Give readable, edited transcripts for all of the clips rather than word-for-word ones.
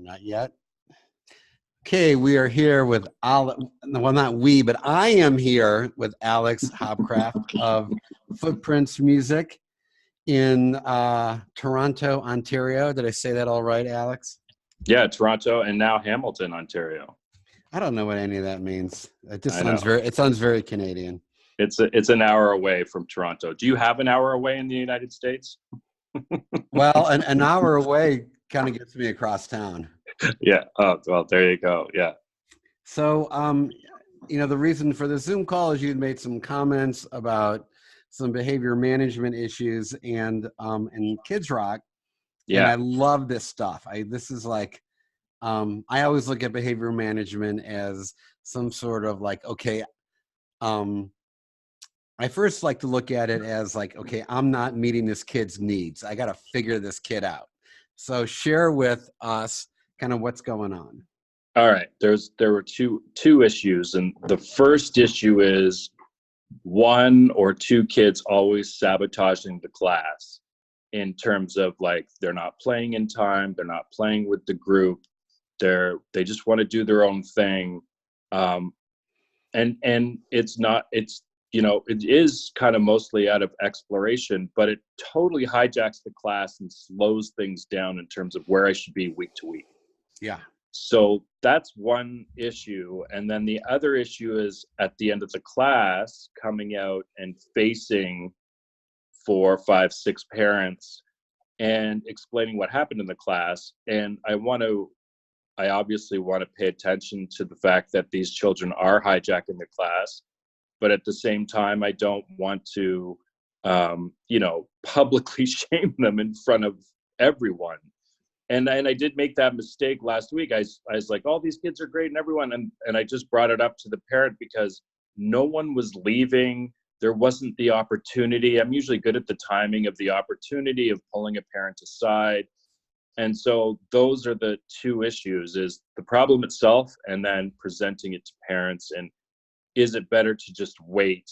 Not yet. Okay, we are here with Alex. Well, not we, but I am here with Alex Hobcraft of Footprints Music in Toronto, Ontario. Did I say that all right, Alex? Yeah, Toronto and now Hamilton, Ontario. I don't know what any of that means. It just I know. sounds very Canadian. It's an hour away from Toronto. Do you have an hour away in the United States? Well, an hour away kind of gets me across town. Yeah. Oh, well, there you go. Yeah. So, the reason for the Zoom call is you'd made some comments about some behavior management issues and Kids Rock. Yeah. And I love this stuff. This is like, I always look at behavior management as some sort of like, okay, I first like to look at it as like, okay, I'm not meeting this kid's needs. I got to figure this kid out. So share with us kind of what's going on. All right. There were two issues. And the first issue is one or two kids always sabotaging the class in terms of like, they're not playing in time. They're not playing with the group. They just want to do their own thing. And it is kind of mostly out of exploration, but it totally hijacks the class and slows things down in terms of where I should be week to week. Yeah. So that's one issue. And then the other issue is at the end of the class, coming out and facing 4, 5, 6 parents and explaining what happened in the class. And I obviously want to pay attention to the fact that these children are hijacking the class. But at the same time, I don't want to, publicly shame them in front of everyone. And I did make that mistake last week. I was like, all these kids are great and everyone. And I just brought it up to the parent because no one was leaving. There wasn't the opportunity. I'm usually good at the timing of the opportunity of pulling a parent aside. And so those are the two issues, is the problem itself and then presenting it to parents. And is it better to just wait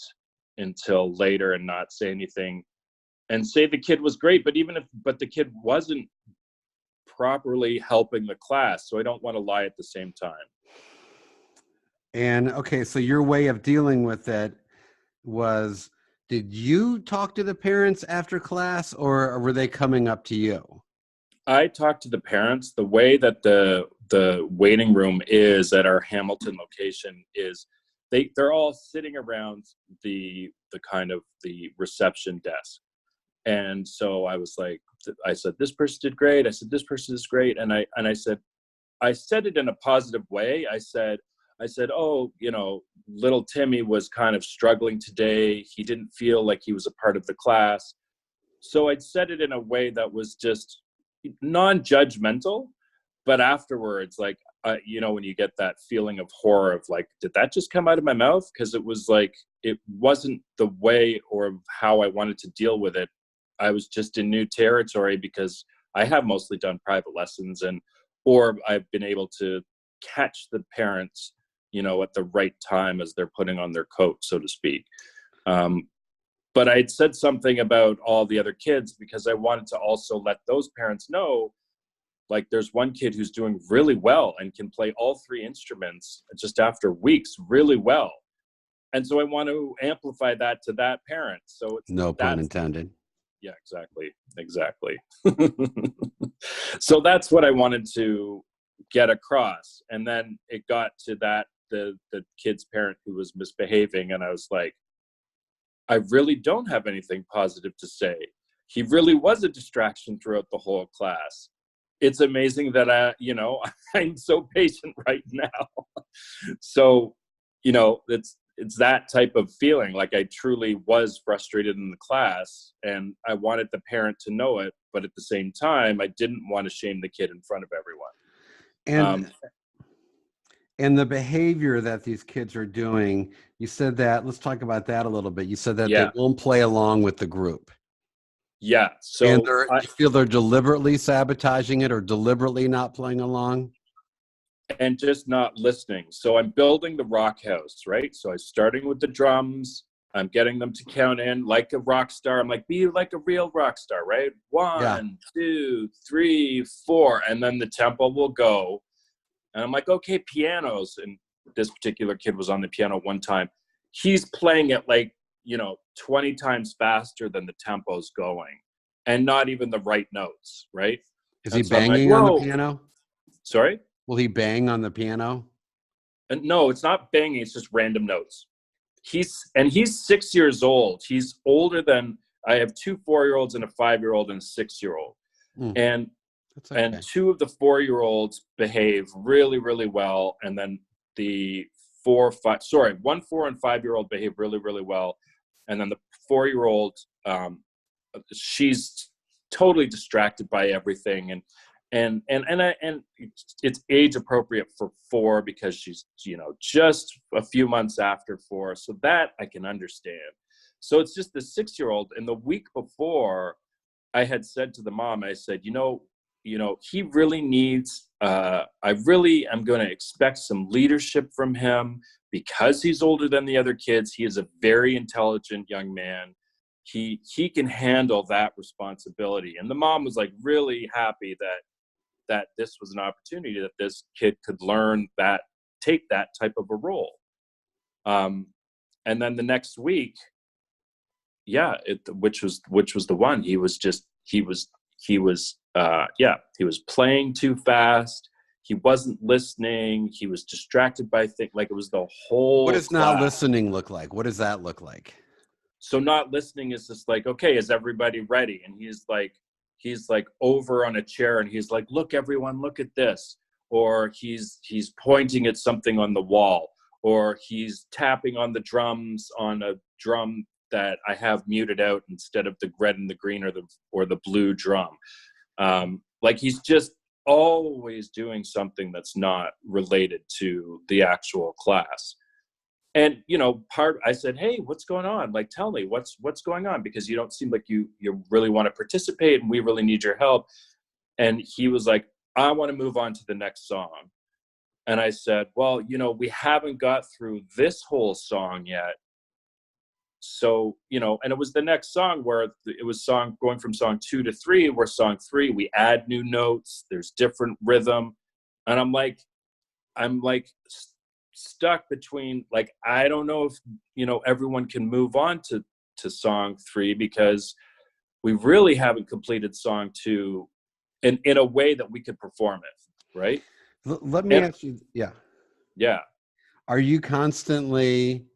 until later and not say anything and say the kid was great, but the kid wasn't properly helping the class. So I don't want to lie at the same time. And okay, so your way of dealing with it was, did you talk to the parents after class or were they coming up to you? I talked to the parents. The way that the waiting room is at our Hamilton location is they're all sitting around the kind of the reception desk. And so I said, this person did great. I said, this person is great. And I said it in a positive way. I said, oh, little Timmy was kind of struggling today. He didn't feel like he was a part of the class. So I'd said it in a way that was just non-judgmental, but afterwards, like, when you get that feeling of horror of like, did that just come out of my mouth? Because it was like, it wasn't the way or how I wanted to deal with it. I was just in new territory because I have mostly done private lessons or I've been able to catch the parents, at the right time as they're putting on their coat, so to speak. But I'd said something about all the other kids because I wanted to also let those parents know, like, there's one kid who's doing really well and can play all 3 instruments just after weeks really well. And so I want to amplify that to that parent. So it's no pun intended. Yeah, exactly. So that's what I wanted to get across. And then it got to that, the kid's parent who was misbehaving. And I was like, I really don't have anything positive to say. He really was a distraction throughout the whole class. It's amazing that I'm so patient right now. So, it's that type of feeling. Like, I truly was frustrated in the class and I wanted the parent to know it, but at the same time, I didn't want to shame the kid in front of everyone. And the behavior that these kids are doing, you said that, let's talk about that a little bit. You said that they won't play along with the group. Yeah. So and you feel they're deliberately sabotaging it or deliberately not playing along? And just not listening. So I'm building the rock house, right? So I'm starting with the drums, I'm getting them to count in like a rock star. I'm like, be like a real rock star, right? Yeah. 1, 2, 3, 4. And then the tempo will go. And I'm like, okay, pianos. And this particular kid was on the piano one time. He's playing it like, 20 times faster than the tempo's going, and not even the right notes, right? Is he And so I'm like, banging on the whoa, piano? sorry? Will he bang on the piano? And no, it's not banging. It's just random notes. He's 6 years old. He's older than, I have 2 4-year-olds and a 5-year-old and a 6-year-old. Mm, And that's okay. and 2 of the 4-year-olds behave really, really well. And then the 1 4 and 5-year-old behave really, really well. And then the 4-year-old, she's totally distracted by everything. And it's age appropriate for 4 because she's, just a few months after 4. So that I can understand. So it's just the 6-year-old. And the week before, I had said to the mom, I said, he really needs, I really am going to expect some leadership from him because he's older than the other kids. He is a very intelligent young man. He can handle that responsibility. And the mom was like really happy that this was an opportunity that this kid could learn that, take that type of a role. And then the next week, which was the one, he was playing too fast. He wasn't listening. He was distracted by things. Like, it was the whole What does class. not listening look like? What does that look like? So not listening is just like, okay, is everybody ready? And he's like over on a chair and he's like, look, everyone, look at this. Or he's pointing at something on the wall, or he's tapping on the drums on a drum that I have muted out instead of the red and the green or the blue drum. Like, he's just always doing something that's not related to the actual class. And, I said, hey, what's going on? Like, tell me what's going on, because you don't seem like you really want to participate and we really need your help. And he was like, I want to move on to the next song. And I said, well, we haven't got through this whole song yet. So, and it was the next song where it was going from song 2 to 3, where song 3, we add new notes, there's different rhythm. And I'm like stuck between, like, I don't know if, everyone can move on to song 3, because we really haven't completed song 2 in a way that we could perform it. Right. Let me ask you. Yeah. Yeah. Are you constantly,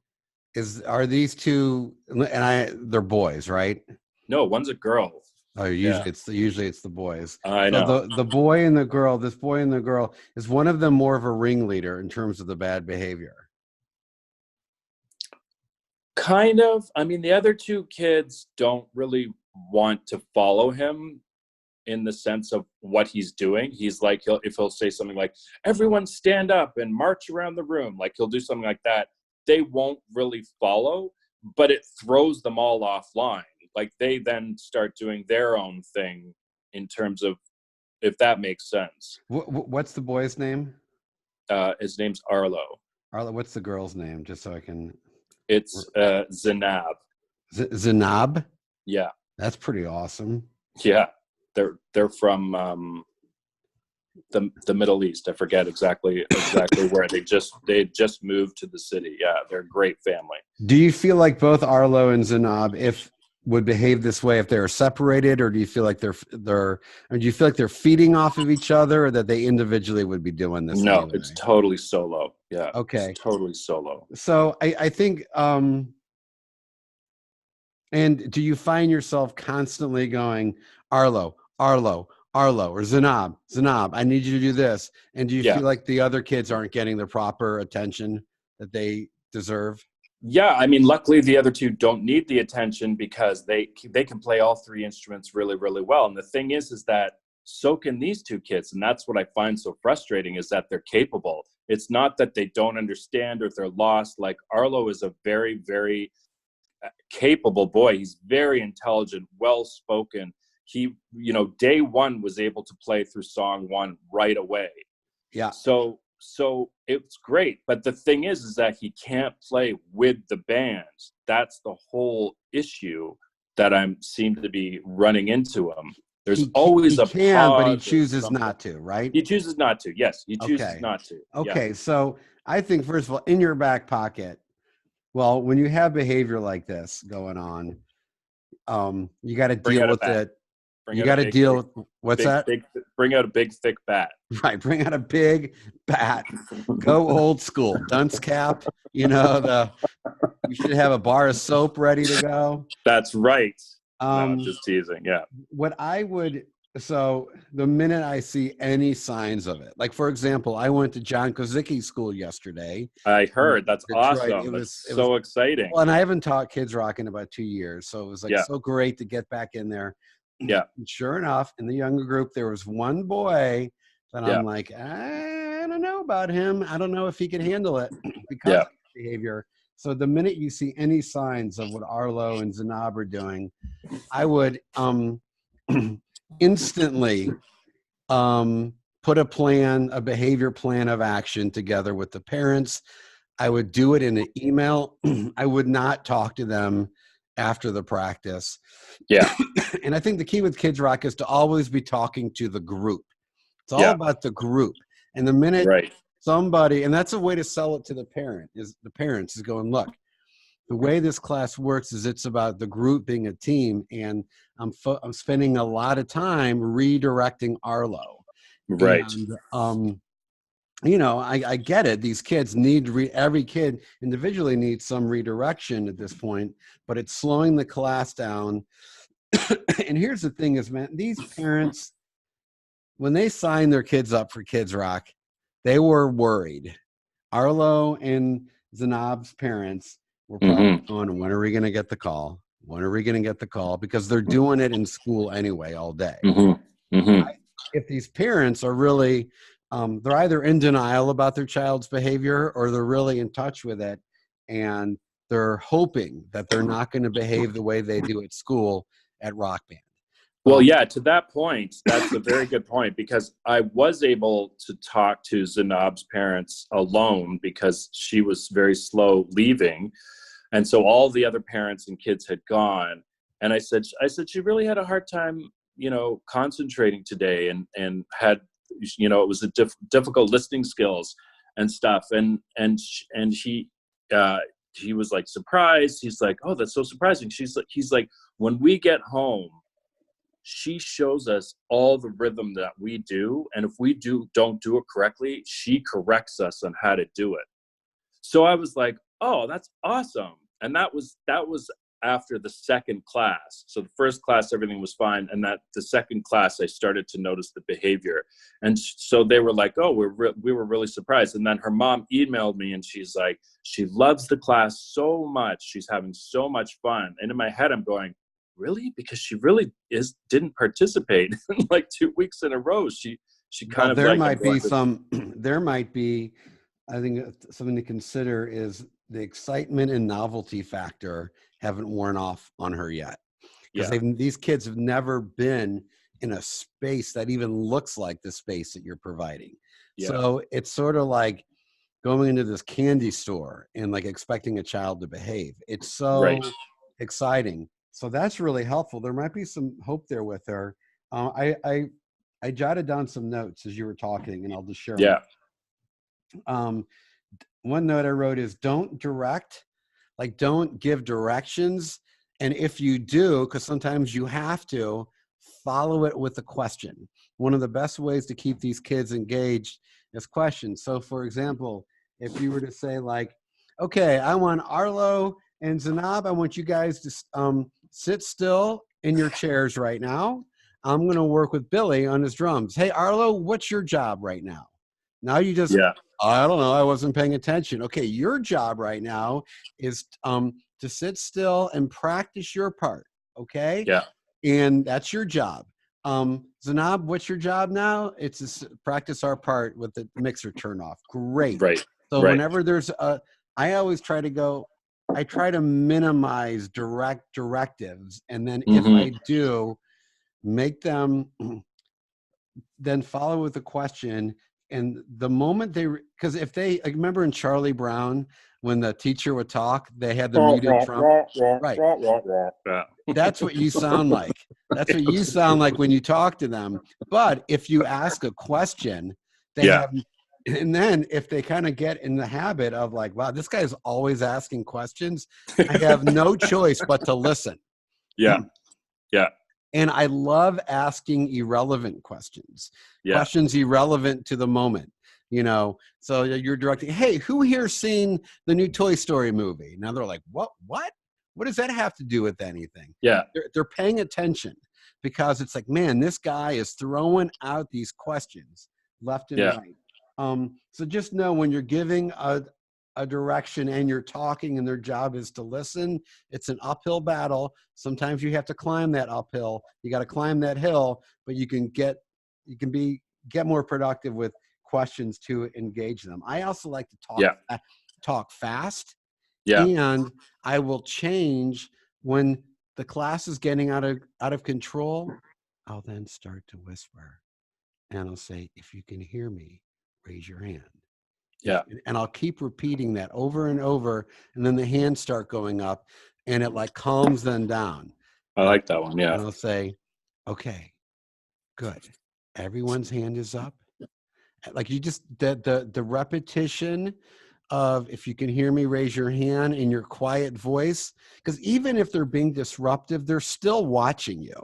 are these two, and they're boys, right? No, one's a girl. Oh, usually it's the boys. I So know. the boy and the girl, this boy and the girl, is one of them more of a ringleader in terms of the bad behavior? Kind of. I mean, the other 2 kids don't really want to follow him in the sense of what he's doing. He's like, if he'll say something like, everyone stand up and march around the room, like he'll do something like that, they won't really follow, but it throws them all offline. Like, they then start doing their own thing, in terms of, if that makes sense. What's the boy's name? His name's Arlo. Arlo. What's the girl's name? Just so I can. It's Zanab. Zanab. Yeah. That's pretty awesome. Yeah. They're from the Middle East. I forget exactly where they just moved to the city. Yeah, they're a great family. Do you feel like both Arlo and Zanab would behave this way if they were separated, or do you feel like or do you feel like they're feeding off of each other, or that they individually would be doing this? No, anyway? It's totally solo. Yeah. Okay. It's totally solo. So I think, and do you find yourself constantly going, Arlo, Arlo, Arlo, or Zanab, I need you to do this? And do you feel like the other kids aren't getting the proper attention that they deserve? Yeah, I mean, luckily the other 2 don't need the attention, because they can play all 3 instruments really, really well. And the thing is that so can these 2 kids. And that's what I find so frustrating, is that they're capable. It's not that they don't understand or they're lost. Like, Arlo is a very, very capable boy. He's very intelligent, well-spoken. He, day 1 was able to play through song 1 right away. Yeah. So so it's great. But the thing is that he can't play with the band. That's the whole issue that I'm seem to be running into him. There's always He a can, but he pause or chooses something. not to, right? He chooses not to. Yes, he chooses Okay. not to. Yeah. Okay. So I think, first of all, in your back pocket, well, when you have behavior like this going on, you got to Bring deal out a with bat. it. Bring You out a got to big, deal with, what's that? bring out a big, thick bat. Right. Bring out a big bat. Go old school. Dunce cap. You know, you should have a bar of soap ready to go. That's right. No, I'm Um, just teasing. Yeah. what I would, so the minute I see any signs of it, like for example, I went to John Kozicki's school yesterday I in heard. That's Detroit. awesome. It That's was, so exciting. well, and I haven't taught Kids Rock in about 2 years. So it was like Yeah. so great to get back in there. Yeah. And sure enough, in the younger group, there was one boy that Yeah. I'm like, I don't know about him. I don't know if he can handle it because Yeah. of his behavior. So the minute you see any signs of what Arlo and Zanab are doing, I would instantly put a behavior plan of action together with the parents. I would do it in an email. I would not talk to them after the practice. Yeah. And I think the key with Kids Rock is to always be talking to the group. It's all Yeah. about the group. And the minute Right. somebody, and that's a way to sell it to the parents is going, look, the way this class works is it's about the group being a team, and I'm spending a lot of time redirecting Arlo. Right. And I get it. These kids need every kid individually needs some redirection at this point, but it's slowing the class down. And here's the thing: is, man, these parents, when they signed their kids up for Kids Rock, they were worried. Arlo and Zanab's parents were probably going, when are we going to get the call? When are we going to get the call? Because they're doing it in school anyway all day. If these parents are really, they're either in denial about their child's behavior or they're really in touch with it, and they're hoping that they're not going to behave the way they do at school at Rock Band. Well, yeah, to that point, that's a very good point, because I was able to talk to Zanab's parents alone because she was very slow leaving. And so all the other parents and kids had gone. And I said, she really had a hard time, concentrating today, and had, it was a difficult listening skills and stuff. And he was like surprised. He's like, oh, that's so surprising. He's like, when we get home, she shows us all the rhythm that we do. And if we don't do it correctly, she corrects us on how to do it. So I was like, oh, that's awesome. And that was after the second class. So the first class, everything was fine. And the second class, I started to notice the behavior. And so they were like, oh, we were really surprised. And then her mom emailed me and she's like, she loves the class so much. She's having so much fun. And in my head, I'm going, really? Because she really didn't participate like 2 weeks in a row. She kind of there might be, I think something to consider is the excitement and novelty factor haven't worn off on her yet. Because these kids have never been in a space that even looks like the space that you're providing. Yeah. So it's sort of like going into this candy store and like expecting a child to behave. It's so exciting. So that's really helpful. There might be some hope there with her. I jotted down some notes as you were talking, and I'll just share them. One note I wrote is don't give directions. And if you do, because sometimes you have to, follow it with a question. One of the best ways to keep these kids engaged is questions. So for example, if you were to say like, okay, I want Arlo and Zanab, I want you guys to sit still in your chairs right now. I'm going to work with Billy on his drums. Hey, Arlo, what's your job right now? Now you just, I don't know, I wasn't paying attention. Okay, your job right now is to sit still and practice your part, okay? Yeah. And that's your job. Zanab, what's your job now? It's to practice our part with the mixer turn off. Great. Right. So whenever there's I always try to minimize directives. And then if I do, make them then follow with a question. and the moment because if they, like, remember in Charlie Brown, when the teacher would talk, they had the muted Trump. Right. Yeah. That's what you sound like. That's what you sound like when you talk to them. But if you ask a question, they Yeah. have, and then if they kind of get in the habit of like, wow, this guy's always asking questions, I have no choice but to listen. Yeah. Yeah. And I love asking irrelevant questions, Yeah. questions irrelevant to the moment. You know, so you're directing, hey, who here's seen the new Toy Story movie? Now they're like, what? What does that have to do with anything? Yeah. They're paying attention because it's like, man, this guy is throwing out these questions left and Yeah. right. So just know when you're giving a direction and you're talking and their job is to listen, it's an uphill battle. Sometimes you have to climb that uphill. You got to climb that hill, but you can get more productive with questions to engage them. I also like to talk fast, Yeah. and I will change when the class is getting out of control. I'll then start to whisper, and I'll say, if you can hear me, raise your hand. Yeah. And I'll keep repeating that over and over, and then the hands start going up, and it like calms them down. I like that one. Yeah. And I'll say, okay, good. Everyone's hand is up. Like, you just, the repetition of, if you can hear me, raise your hand, in your quiet voice, because even if they're being disruptive, they're still watching you.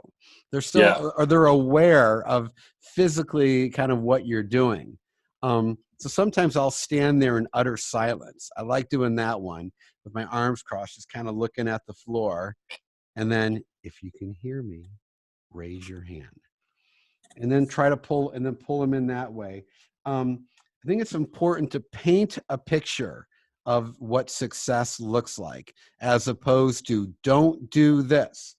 They're still, or they're aware of physically kind of what you're doing. So sometimes I'll stand there in utter silence. I like doing that one with my arms crossed, just kind of looking at the floor. And then, if you can hear me, raise your hand. And then try to pull them in that way. I think it's important to paint a picture of what success looks like, as opposed to, don't do this.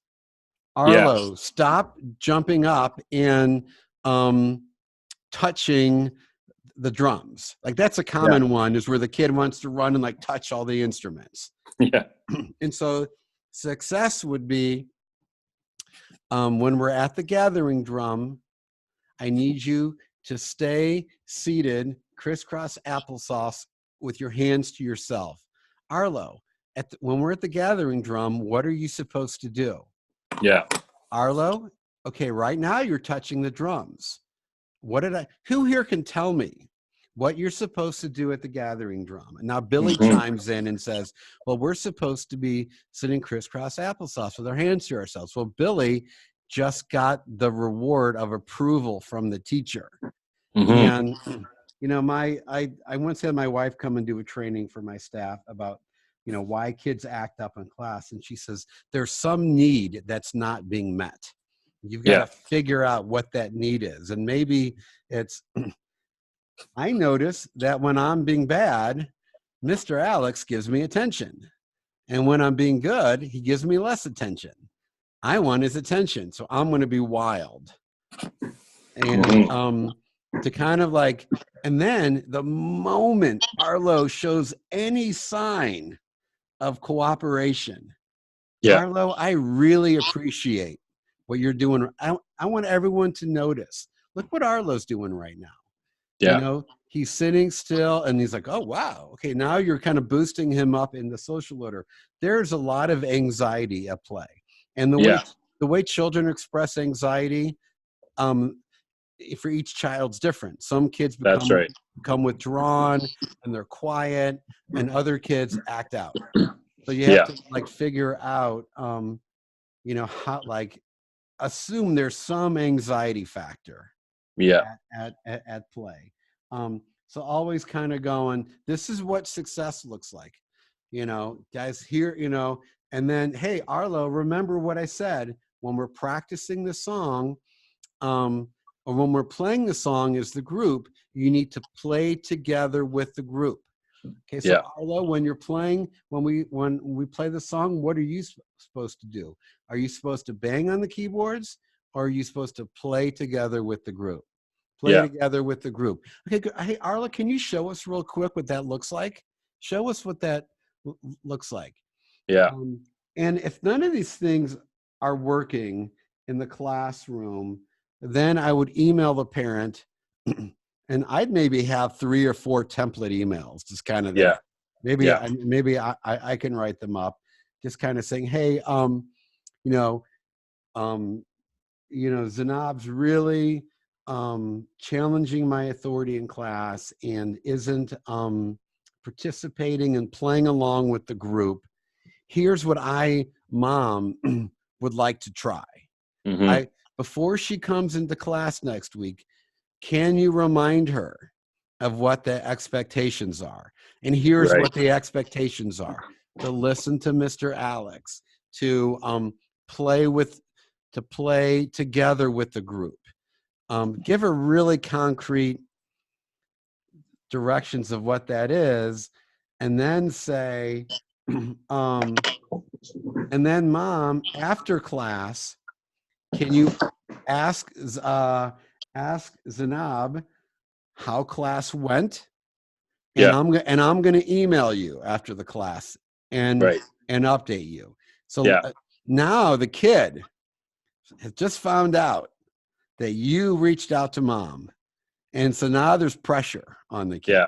Arlo, stop jumping up and touching the drums. Like, that's a common one, is where the kid wants to run and like touch all the instruments. Yeah. And so success would be, when we're at the gathering drum, I need you to stay seated, crisscross applesauce, with your hands to yourself. Arlo, when we're at the gathering drum, what are you supposed to do? Yeah. Arlo, okay, right now you're touching the drums. Who here can tell me what you're supposed to do at the gathering drum? And now Billy chimes in and says, well, we're supposed to be sitting crisscross applesauce with our hands to ourselves. Well, Billy just got the reward of approval from the teacher. And, you know, I once had my wife come and do a training for my staff about, you know, why kids act up in class. And she says, there's some need that's not being met. You've got to figure out what that need is. And maybe it's, I notice that when I'm being bad, Mr. Alex gives me attention. And when I'm being good, he gives me less attention. I want his attention, so I'm going to be wild. And to kind of like, and then the moment Arlo shows any sign of cooperation, Arlo, I really appreciate what you're doing. I want everyone to notice. Look what Arlo's doing right now. Yeah. You know, he's sitting still and he's like, oh, wow. Okay, now you're kind of boosting him up in the social order. There's a lot of anxiety at play. And the way children express anxiety, for each child's different. Some kids become withdrawn and they're quiet, and other kids act out. So you have to like figure out, you know, how, like, assume there's some anxiety factor at play. So always kind of going, this is what success looks like, you know, guys, here, you know. And then, hey, Arlo, remember what I said, when we're practicing the song, or when we're playing the song as the group, you need to play together with the group. Okay, so Arlo, when you're playing, when we play the song, what are you supposed to do? Are you supposed to bang on the keyboards, or are you supposed to play together with the group? Play together with the group. Okay, good. Hey, Arlo, can you show us real quick what that looks like? Show us what that looks like. Yeah. And if none of these things are working in the classroom, then I would email the parent and I'd maybe have 3 or 4 template emails, just kind of Yeah. there. Maybe, Yeah. I can write them up, just kind of saying, hey, you know, um, Zanab's really challenging my authority in class and isn't participating and playing along with the group. Here's what mom, would like to try. Mm-hmm. Before she comes into class next week, can you remind her of what the expectations are? And here's Right. what the expectations are: to listen to Mr. Alex, to play with, to play together with the group. Give her really concrete directions of what that is, and then say, and then mom, after class, can you ask ask Zanab how class went, and Yeah. I'm going to email you after the class and Right. update you. So Yeah. now the kid has just found out that you reached out to mom, and so now there's pressure on the kid. Yeah.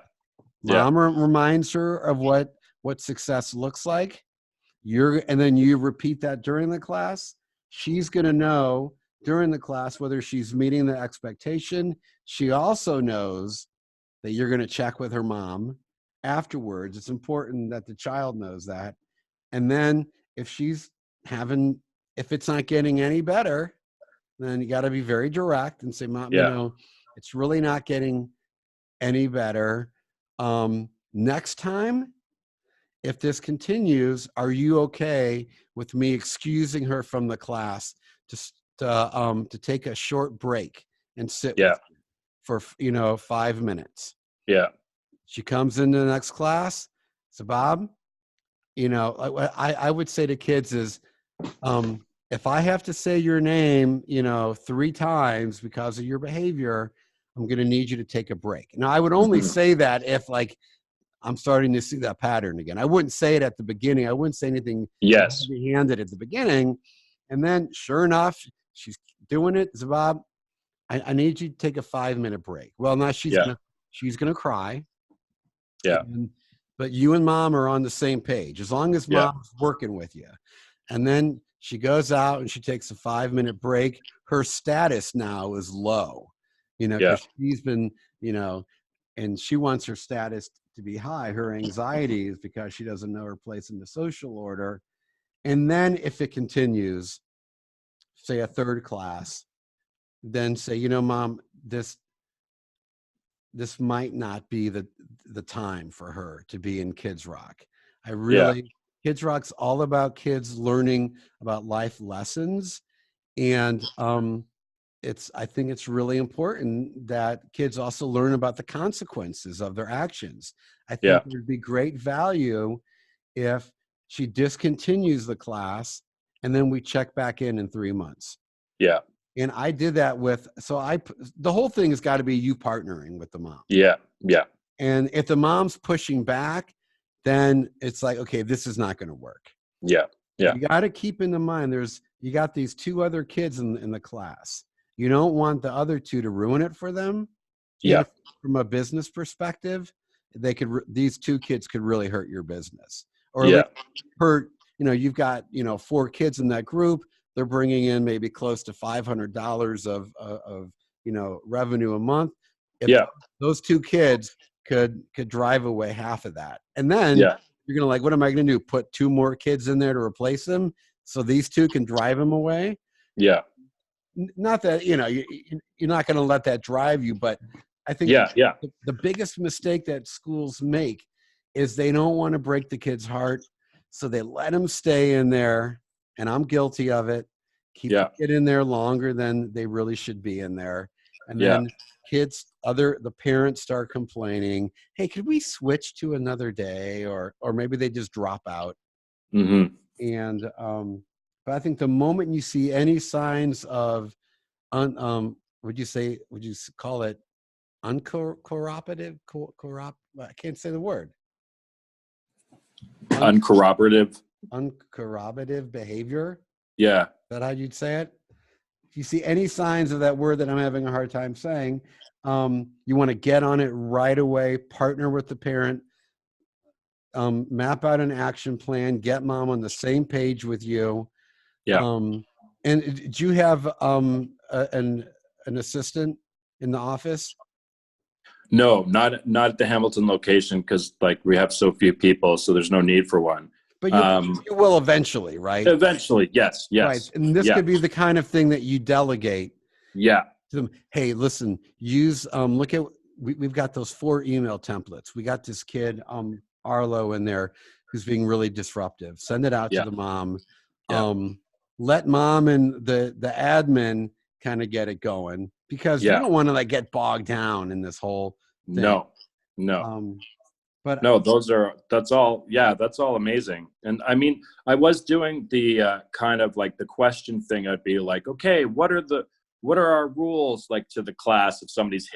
Yeah. Mom reminds her of what success looks like. And then you repeat that during the class. She's going to know during the class whether she's meeting the expectation. She also knows that you're going to check with her mom afterwards. It's important that the child knows that. And then if if it's not getting any better, then you got to be very direct and say, mom, Yeah. it's really not getting any better. Next time, if this continues, are you okay with me excusing her from the class to take a short break and sit Yeah. with you for 5 minutes? Yeah. She comes into the next class. So Bob, I would say to kids is, if I have to say your name, 3 times because of your behavior, I'm going to need you to take a break. Now, I would only Mhm. say that if like I'm starting to see that pattern again. I wouldn't say it at the beginning. I wouldn't say anything Yes. heavy-handed at the beginning. And then sure enough, she's doing it. Zabab, I need you to take a 5-minute break. Well, now Yeah. she's gonna cry. Yeah. But you and mom are on the same page, as long as Yeah. mom's working with you. And then she goes out and she takes a 5-minute break. Her status now is low, Yeah. because she's been, and she wants her status to be high. Her anxiety is because she doesn't know her place in the social order. And then if it continues, say a 3rd class, then say, mom, this might not be the time for her to be in Kids Rock. Yeah. Kids Rock's all about kids learning about life lessons. And I think it's really important that kids also learn about the consequences of their actions. I Yeah. think there'd be great value if she discontinues the class and then we check back in 3 months. Yeah. And I did that the whole thing has got to be you partnering with the mom. Yeah. Yeah. And if the mom's pushing back, then it's like, okay, this is not going to work. Yeah. Yeah. You got to keep in the mind, you got these 2 other kids in the class. You don't want the other 2 to ruin it for them. Yeah. And from a business perspective, these 2 kids could really hurt your business, or at Yeah. least hurt, you've got, 4 kids in that group. They're bringing in maybe close to $500 of revenue a month. If Yeah. those 2 kids could drive away half of that, and then Yeah. you're gonna like, what am I gonna do? Put 2 more kids in there to replace them so these 2 can drive them away? Yeah. Not that you're not going to let that drive you, but I think Yeah. Yeah. the biggest mistake that schools make is they don't want to break the kid's heart, so they let them stay in there. And I'm guilty of it. Keep the Yeah. kid in there longer than they really should be in there, and Yeah. then the parents start complaining, hey, could we switch to another day, or maybe they just drop out. Mm-hmm. And but I think the moment you see any signs of would you call it uncooperative? I can't say the word. Uncorroborative. Uncorroborative behavior. Yeah. Is that how you'd say it? if you see any signs of that word that I'm having a hard time saying, you want to get on it right away, partner with the parent, map out an action plan, get mom on the same page with you. Yeah. And do you have an assistant in the office? No, not at the Hamilton location, because like we have so few people, so there's no need for one. But you will eventually, right? Eventually, yes, Right. yes, And this yeah, could be the kind of thing that you delegate yeah, to them. Hey, listen, use look at we've got those 4 email templates. We got this kid Arlo in there who's being really disruptive. Send it out to yeah, the mom. yeah, Let mom and the admin kind of get it going, because you yeah. don't want to like get bogged down in this whole thing. No, no. Um, but No, that's all. Yeah, that's all amazing. And I mean, I was doing the kind of like the question thing. I'd be like, okay, what are our rules, like, to the class if somebody's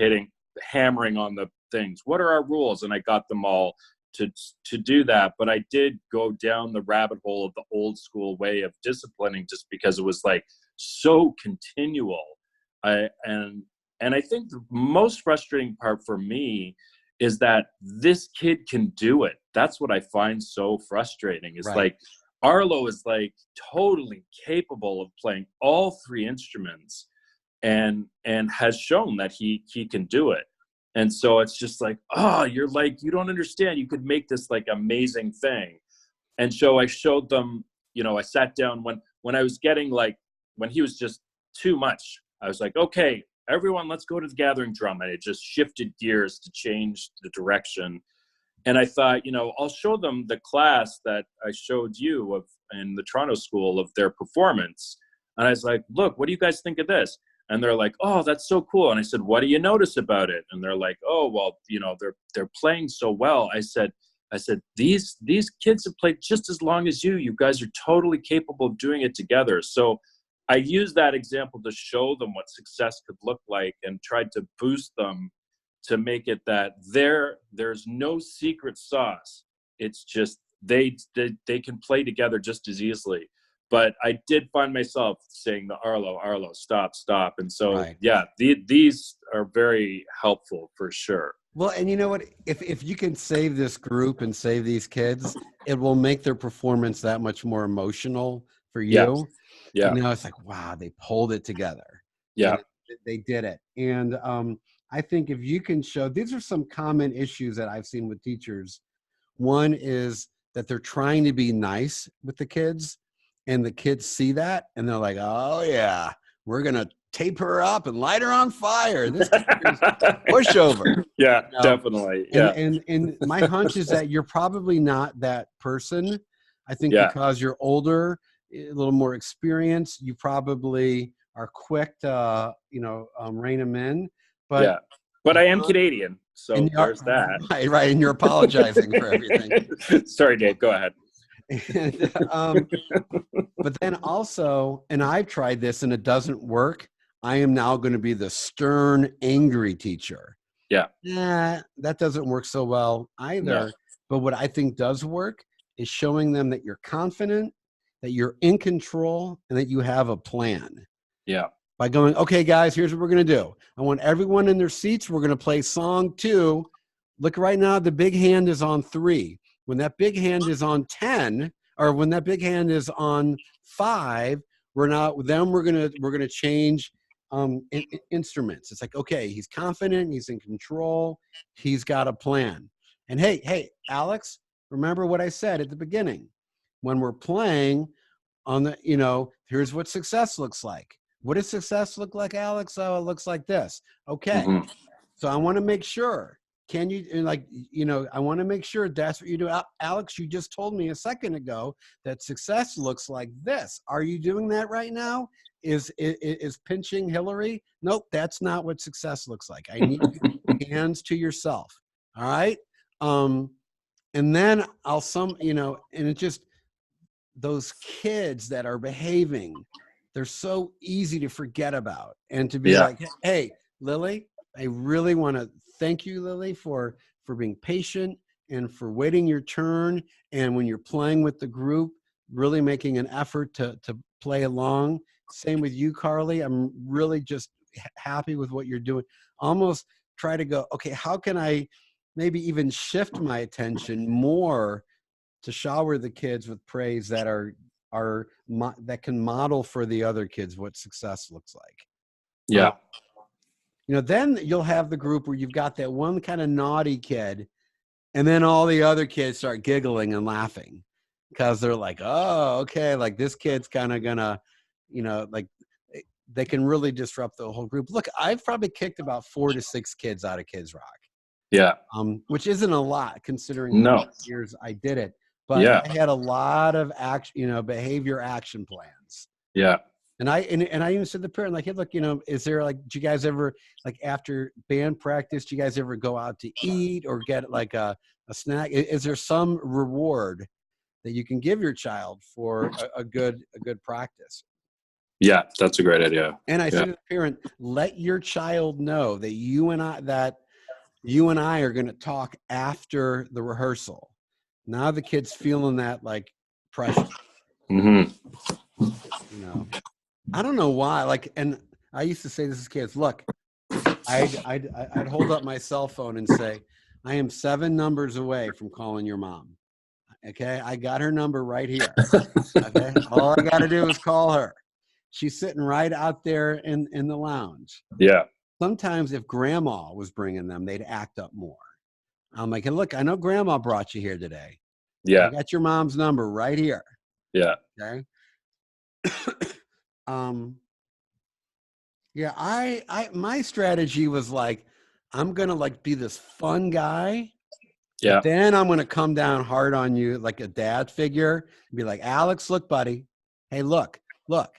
hammering on the things? What are our rules? And I got them all to do that. But I did go down the rabbit hole of the old school way of disciplining, just because it was like so continual. And I think the most frustrating part for me is that this kid can do it. That's what I find so frustrating. Is right. like Arlo is like totally capable of playing all 3 instruments, and has shown that he can do it. And so it's just like, oh, you're like, you don't understand. You could make this like amazing thing. And so I showed them, I sat down when I was getting like, when he was just too much, I was like, okay, everyone, let's go to the gathering drum. And it just shifted gears to change the direction. And I thought, I'll show them the class that I showed you of in the Toronto school of their performance. And I was like, look, what do you guys think of this? And they're like, oh, that's so cool. And I said, what do you notice about it? And they're like, oh, well, they're playing so well. I said, these kids have played just as long as you. You guys are totally capable of doing it together. So I used that example to show them what success could look like, and tried to boost them to make it that there's no secret sauce. It's just they can play together just as easily. But I did find myself saying the Arlo, stop. And so, Right. yeah, these are very helpful for sure. Well, and you know what? If you can save this group and save these kids, it will make their performance that much more emotional for Yeah. you. Yeah. It's like, wow, they pulled it together. Yeah. And they did it. And I think if you can show, these are some common issues that I've seen with teachers. One is that they're trying to be nice with the kids, and the kids see that, and they're like, oh yeah, we're going to tape her up and light her on fire. This is pushover. Yeah, definitely. Yeah. And my hunch is that you're probably not that person. I think Yeah. because you're older, a little more experienced, you probably are quick to, rein them in. But yeah. But I am Canadian, so there's that. Right. And you're apologizing for everything. Sorry, Dave, go ahead. And, but then also, and I've tried this and it doesn't work, I am now going to be the stern, angry teacher. Yeah. That doesn't work so well either. No. But what I think does work is showing them that you're confident, that you're in control, and that you have a plan. Yeah. By going, okay, guys, here's what we're going to do. I want everyone in their seats. We're going to play song 2. Look, right now, the big hand is on 3. When that big hand is on 10, or when that big hand is on 5, we're going to change instruments. It's like, okay, he's confident, he's in control, he's got a plan. And hey, Alex, remember what I said at the beginning. When we're playing on the, here's what success looks like. What does success look like, Alex? Oh, it looks like this. Okay. Mm-hmm. So I want to make sure. Can you, I want to make sure that's what you do. Alex, you just told me a second ago that success looks like this. Are you doing that right now? Is pinching Hillary? Nope, that's not what success looks like. I need hands to yourself. All right. And then and it just, those kids that are behaving, they're so easy to forget about, and to be like, hey, Lily, I really want to thank you, Lily, for being patient and for waiting your turn. And when you're playing with the group, really making an effort to play along Same with you, Carly. I'm really just happy with what you're doing. Almost try to go, okay, how can I maybe even shift my attention more to shower the kids with praise that that can model for the other kids what success looks like. Yeah. Then you'll have the group where you've got that one kind of naughty kid, and then all the other kids start giggling and laughing because they're like, oh, okay, like this kid's kind of gonna, like they can really disrupt the whole group. Look, I've probably kicked about 4 to 6 kids out of Kids Rock. Yeah. Which isn't a lot considering how many years I did it. But I had a lot of action, behavior action plans. Yeah. And I even said to the parent, like, hey, look, is there do you guys ever, like after band practice, do you guys ever go out to eat or get like a snack? Is there some reward that you can give your child for a good practice? Yeah, that's a great idea. And I said to the parent, let your child know that you and I are going to talk after the rehearsal. Now the kid's feeling that like pressure. Mm-hmm. I don't know why. And I used to say this as kids. Look, I'd hold up my cell phone and say, I am 7 numbers away from calling your mom. Okay, I got her number right here. Okay, all I got to do is call her. She's sitting right out there in the lounge. Yeah. Sometimes if grandma was bringing them, they'd act up more. I'm like, hey, look, I know grandma brought you here today. Yeah. I got your mom's number right here. Yeah. Okay. Yeah, I my strategy was like, I'm gonna like be this fun guy. Yeah. But then I'm gonna come down hard on you like a dad figure and be like, Alex, look, buddy. Hey, look. But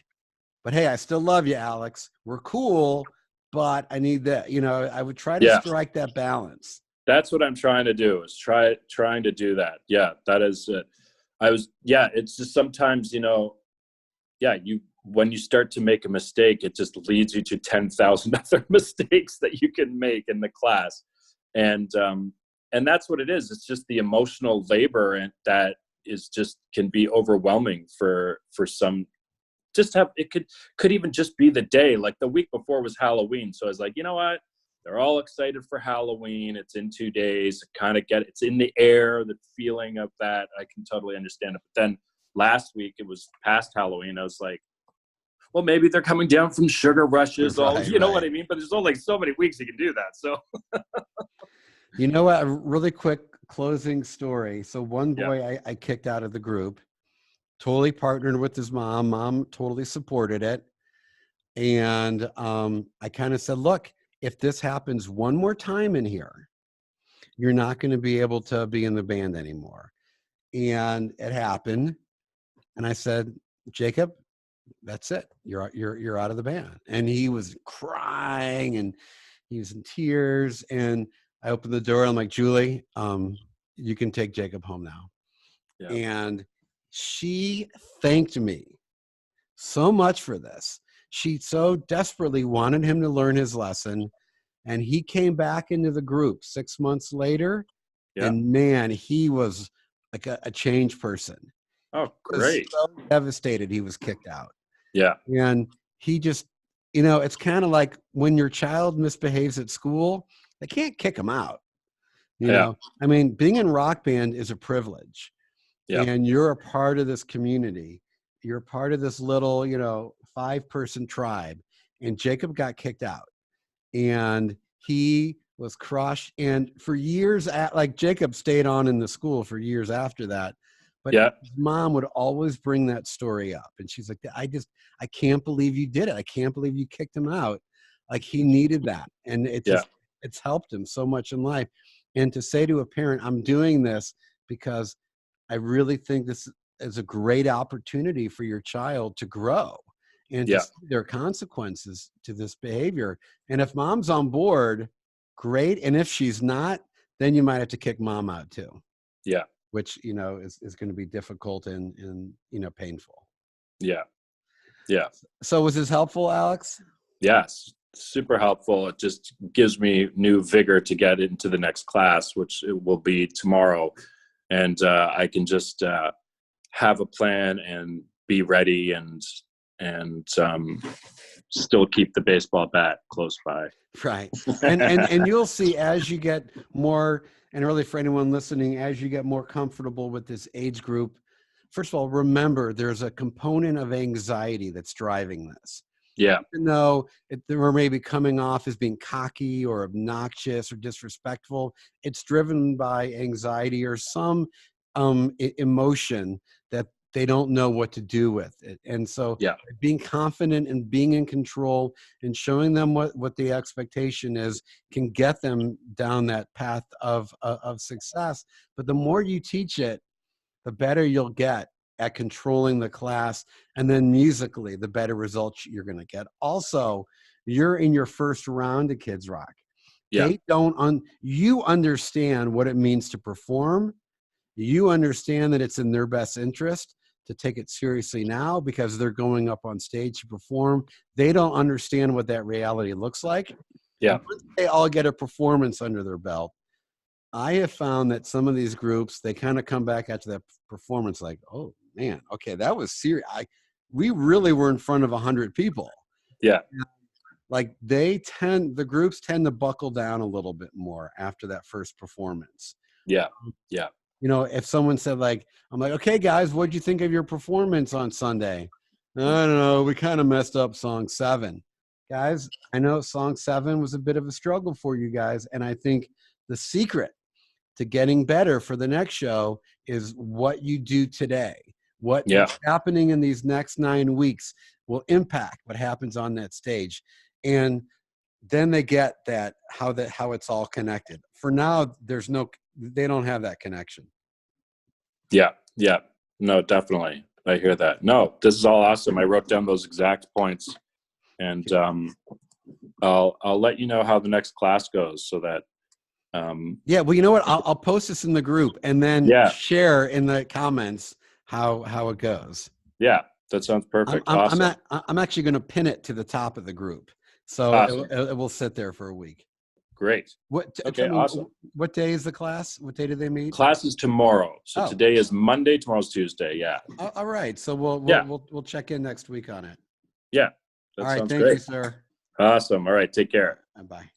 hey, I still love you, Alex. We're cool, but I need that. I would try to strike that balance. That's what I'm trying to do, is trying to do that. Yeah, that is it. It's just sometimes, when you start to make a mistake, it just leads you to 10,000 other mistakes that you can make in the class. And that's what it is. It's just the emotional labor, and that is just can be overwhelming for some. It could even just be the day. Like the week before was Halloween. So I was like, you know what? They're all excited for Halloween. It's in 2 days. It's in the air, the feeling of that. I can totally understand it. But then last week it was past Halloween. I was like, well, maybe they're coming down from sugar rushes. What I mean? But there's only so many weeks you can do that. So, you know what? A really quick closing story. So one boy I kicked out of the group, totally partnered with his mom. Mom totally supported it. And I kind of said, look, if this happens one more time in here, you're not going to be able to be in the band anymore. And it happened. And I said, Jacob, that's it. You're out of the band. And he was crying and he was in tears. And I opened the door. I'm like, Julie, you can take Jacob home now. Yeah. And she thanked me so much for this. She so desperately wanted him to learn his lesson. And he came back into the group 6 months later. Yeah. And man, he was like a changed person. Oh, great. He was so devastated he was kicked out. Yeah. And he just, it's kind of like when your child misbehaves at school, they can't kick him out. You know, I mean, being in rock band is a privilege. Yeah. And you're a part of this community. You're a part of this little, 5-person tribe. And Jacob got kicked out. And he was crushed. And for years, Jacob stayed on in the school for years after that. But his mom would always bring that story up. And she's like, I can't believe you did it. I can't believe you kicked him out. Like he needed that. And it's helped him so much in life. And to say to a parent, I'm doing this because I really think this is a great opportunity for your child to grow and to see their consequences to this behavior. And if mom's on board, great. And if she's not, then you might have to kick mom out too. Yeah. Which, is going to be difficult and painful. Yeah. Yeah. So was this helpful, Alex? Yes. Super helpful. It just gives me new vigor to get into the next class, which it will be tomorrow. And I can just have a plan and be ready and and still keep the baseball bat close by. Right. And you'll see as you get more, and really for anyone listening, as you get more comfortable with this age group, first of all, remember there's a component of anxiety that's driving this. Yeah. Even though they were maybe coming off as being cocky or obnoxious or disrespectful, it's driven by anxiety or some emotion that they don't know what to do with it. And so Yeah. being confident and being in control and showing them what the expectation is can get them down that path of success. But the more you teach it, the better you'll get at controlling the class, and then musically, the better results you're going to get. Also, you're in your first round of Kids Rock. Yeah. They don't you understand what it means to perform. You understand that it's in their best interest to take it seriously now because they're going up on stage to perform. They don't understand what that reality looks like. Yeah. And once they all get a performance under their belt, I have found that some of these groups, they kind of come back after that performance like, oh man, okay, that was serious. We really were in front of 100 people. Yeah. Like the groups tend to buckle down a little bit more after that first performance. Yeah. Yeah. You know, if someone said like, I'm like, okay guys, what'd you think of your performance on Sunday? I don't know, we kind of messed up song 7. Guys, I know song 7 was a bit of a struggle for you guys. And I think the secret to getting better for the next show is what you do today. What's happening in these next 9 weeks will impact what happens on that stage. And then they get that how it's all connected. For now, they don't have that connection. Yeah. Yeah. No, definitely. I hear that. No, this is all awesome. I wrote down those exact points, and I'll let you know how the next class goes so that yeah, well, you know what? I'll post this in the group and then share in the comments how it goes. Yeah, that sounds perfect. Awesome. I'm actually going to pin it to the top of the group, so awesome. it will sit there for a week. Great. Okay, awesome. What day is the class? What day do they meet? Class is tomorrow. So today is Monday. Tomorrow's Tuesday. Yeah. All right. So we'll check in next week on it. Yeah. All right. Thank you, sir. Awesome. All right. Take care. Bye.